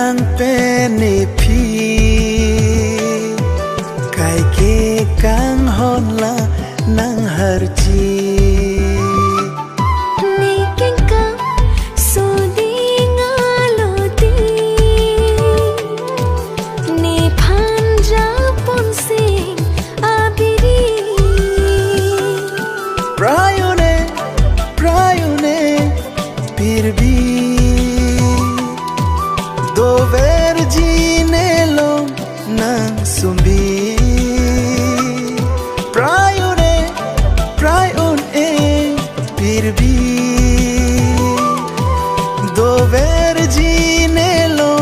prang pene phi kai ke kang hon la nang har chi do vergine lo nang sumbi prayone pirbi do vergine lo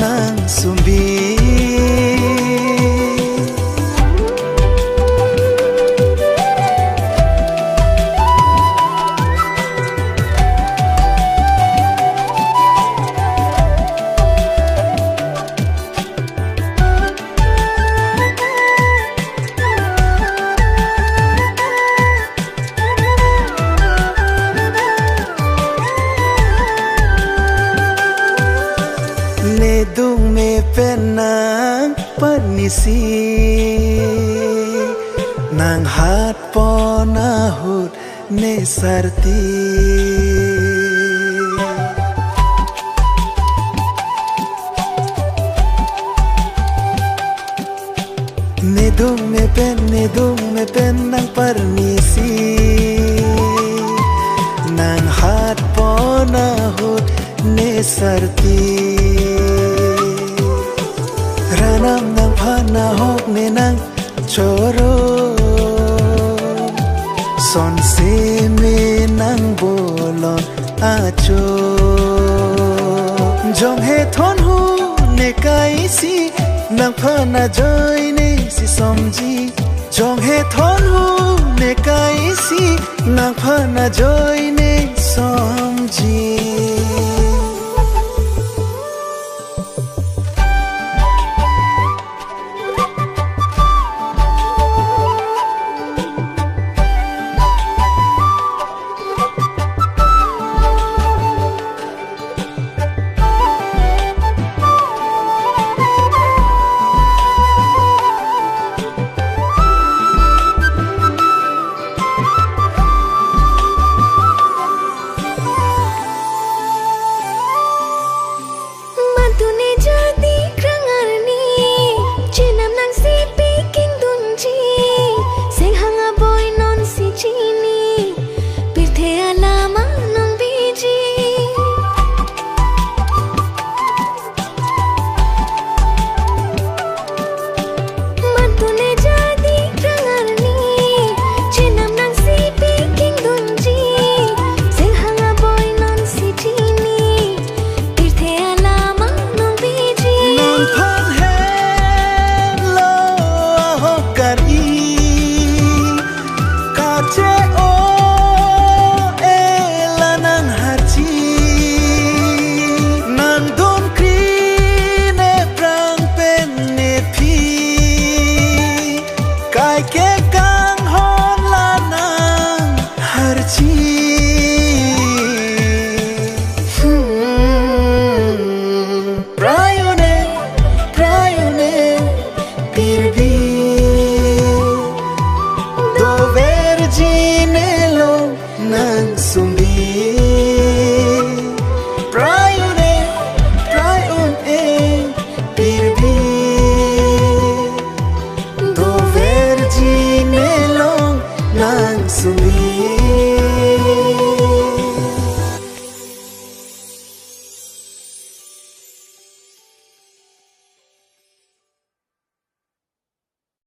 nang sumbi ne dung me penang panisi nang hat pona hut ne sarti ne dung me pen nang parmisi nang hat pona hut ne sarti ranam nang phana hok ne nang choro son se me nang bolon acho jong he thon hu ne kai si nang phana joy ne si somji jong he thon hu ne kai si nang phana joy ne somji so